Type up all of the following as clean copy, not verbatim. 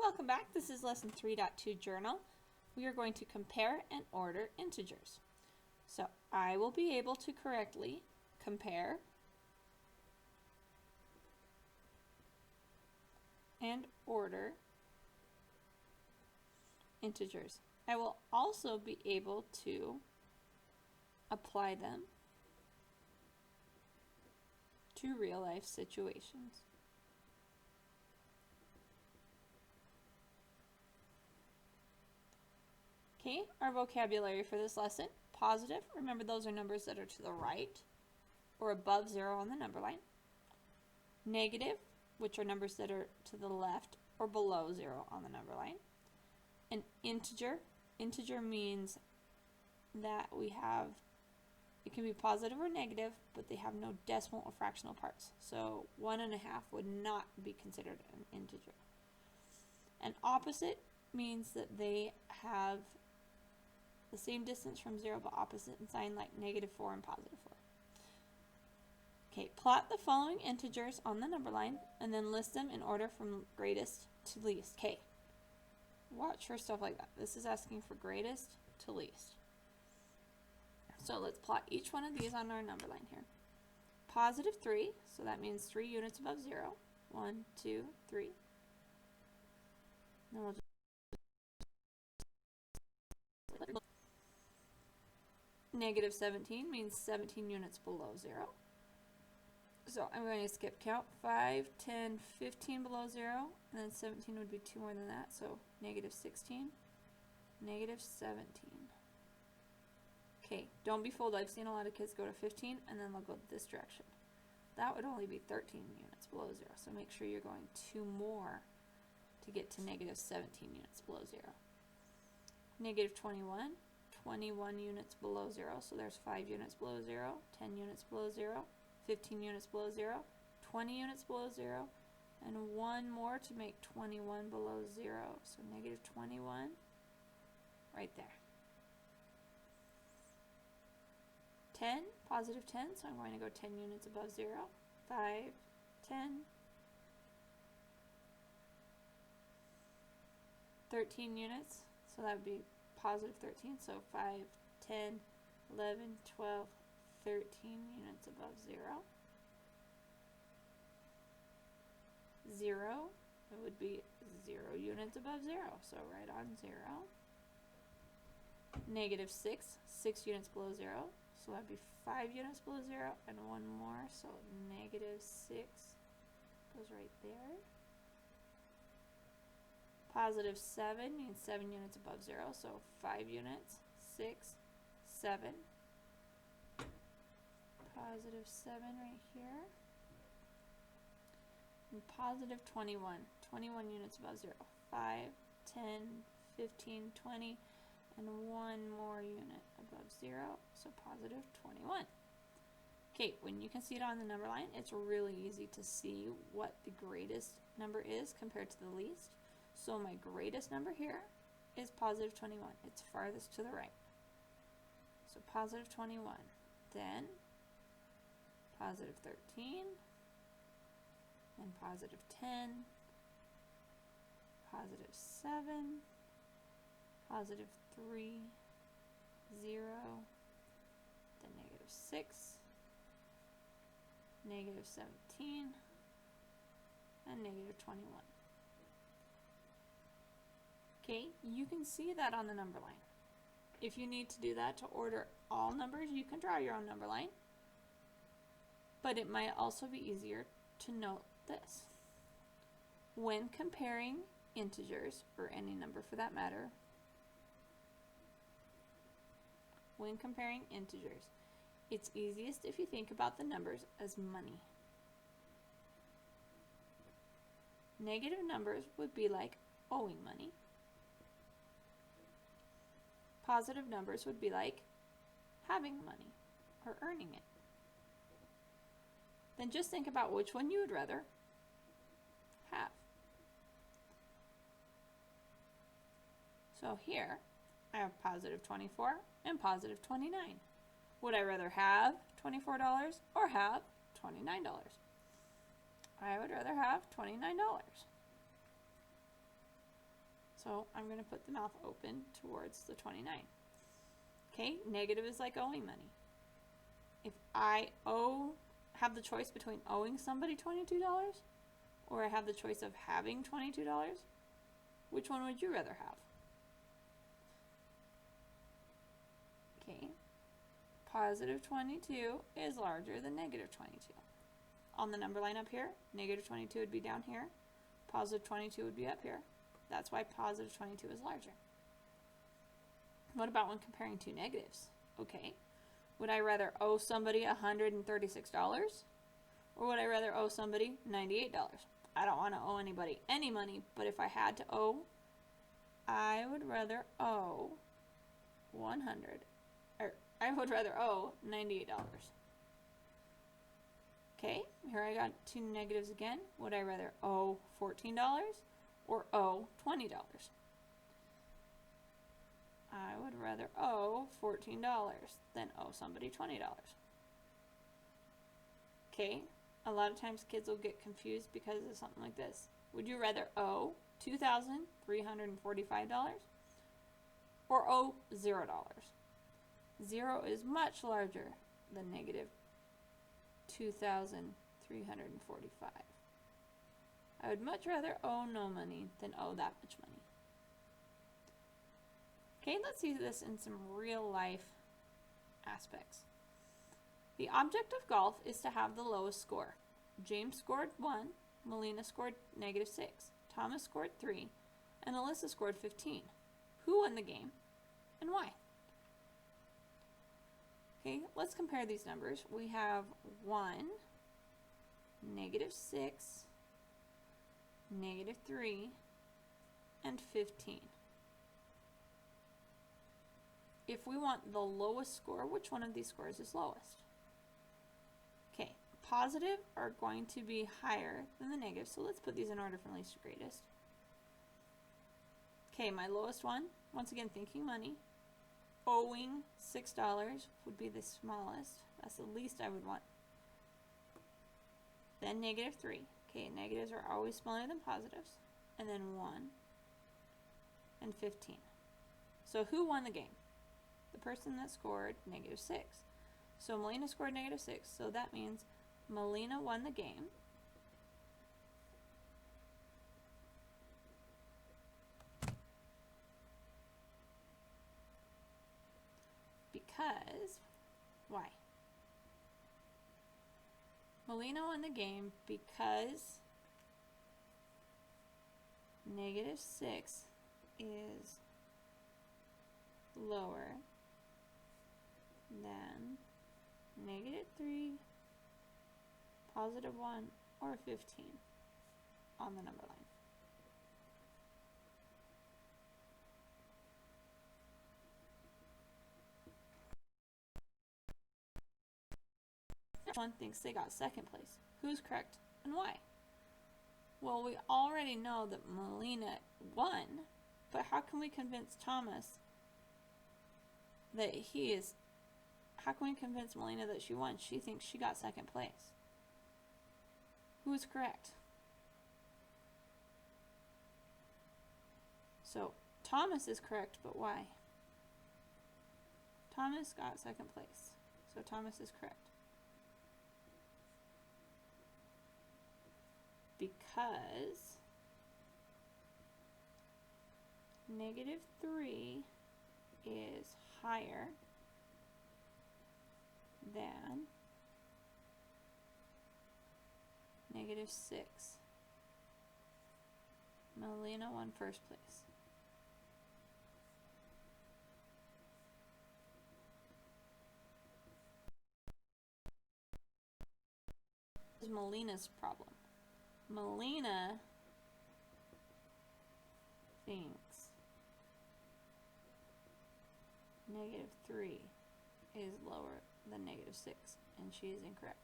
Welcome back. This is lesson 3.2 journal. We are going to compare and order integers. So I will be able to correctly compare and order integers. I will also be able to apply them to real life situations. Okay, our vocabulary for this lesson: positive, remember those are numbers that are to the right or above 0 on the number line. Negative, which are numbers that are to the left or below 0 on the number line. An integer, integer means that we have, it can be positive or negative, but they have no decimal or fractional parts. So 1.5 would not be considered an integer. An opposite means that they have the same distance from 0 but opposite in sign, like -4 and +4. Okay, plot the following integers on the number line and then list them in order from greatest to least. Okay, watch for stuff like that. This is asking for greatest to least. So let's plot each one of these on our number line here. +3, so that means 3 units above 0. 1, 2, 3. Then we'll just -17 means 17 units below 0. So I'm going to skip count. 5, 10, 15 below 0, and then 17 would be 2 more than that, so -16, -17. Okay, don't be fooled. I've seen a lot of kids go to 15 and then they'll go this direction. That would only be 13 units below 0, so make sure you're going 2 more to get to -17 units below 0. -21, 21 units below 0, so there's 5 units below 0, 10 units below 0, 15 units below 0, 20 units below 0, and 1 more to make 21 below 0, so -21 right there. 10, +10, so I'm going to go 10 units above 0, 5, 10, 13 units, so that would be +13, so 5, 10, 11, 12, 13 units above 0. 0, it would be 0 units above 0, so right on 0. -6, 6 units below 0, so that would be 5 units below 0, and 1 more, so -6 goes right there. +7 means 7 units above 0, so 5 units, 6, 7. +7 right here. And +21, 21 units above 0, 5, 10, 15, 20, and 1 more unit above 0, so +21. Okay, when you can see it on the number line, it's really easy to see what the greatest number is compared to the least. So my greatest number here is +21. It's farthest to the right. So +21. Then +13 and +10, +7, +3, 0, then -6, -17, and -21. Okay, you can see that on the number line. If you need to do that to order all numbers, you can draw your own number line. But it might also be easier to note this. When comparing integers, or any number for that matter, when comparing integers, it's easiest if you think about the numbers as money. Negative numbers would be like owing money. Positive numbers would be like having money or earning it. Then just think about which one you would rather have. So here I have +24 and +29. Would I rather have $24 or have $29? I would rather have $29. So I'm going to put the mouth open towards the 29. Okay, negative is like owing money. If I have the choice between owing somebody $22 or I have the choice of having $22, which one would you rather have? Okay, positive 22 is larger than negative 22. On the number line up here, negative 22 would be down here, positive 22 would be up here. That's why positive 22 is larger. What about when comparing two negatives? Okay, would I rather owe somebody $136 or would I rather owe somebody $98? I don't want to owe anybody any money, but if I had to owe, I would rather owe $98. Okay, here I got two negatives again. Would I rather owe $14 or owe $20? I would rather owe $14 than owe somebody $20. Okay, a lot of times kids will get confused because of something like this. Would you rather owe $2,345 or owe $0? 0 is much larger than negative 2,345. I would much rather owe no money than owe that much money. Okay, let's see this in some real life aspects. The object of golf is to have the lowest score. James scored 1, Melina scored -6, Thomas scored 3, and Alyssa scored 15. Who won the game and why? Okay, let's compare these numbers. We have 1, -6, -3, and 15. If we want the lowest score, which one of these scores is lowest? Okay, positive are going to be higher than the negative, so let's put these in order from least to greatest. Okay, my lowest one, once again thinking money, owing $6 would be the smallest. That's the least I would want. Then -3. Okay, negatives are always smaller than positives. And then 1 and 15. So who won the game? The person that scored -6. So Melina scored -6, so that means Melina won the game. Because, why? Melina won the game because -6 is lower than -3, +1, or 15 on the number line. One thinks they got second place. Who's correct and why? Well, we already know that Melina won, but how can we convince Thomas that how can we convince Melina that she won? She thinks she got second place. Who's correct? So Thomas is correct, but why? Thomas got second place, so Thomas is correct. Because -3 is higher than -6. Melina won first place. This is Melina's problem. Melina thinks -3 is lower than -6, and she is incorrect.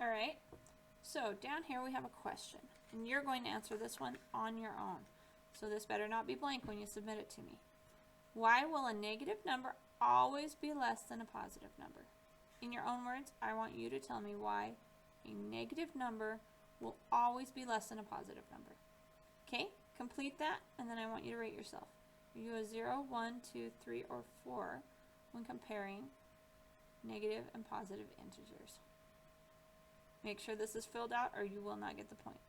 Alright, so down here we have a question, and you're going to answer this one on your own. So this better not be blank when you submit it to me. Why will a negative number always be less than a positive number? In your own words, I want you to tell me why a negative number will always be less than a positive number. Okay, complete that, and then I want you to rate yourself. Are you a 0, 1, 2, 3, or 4 when comparing negative and positive integers? Make sure this is filled out or you will not get the point.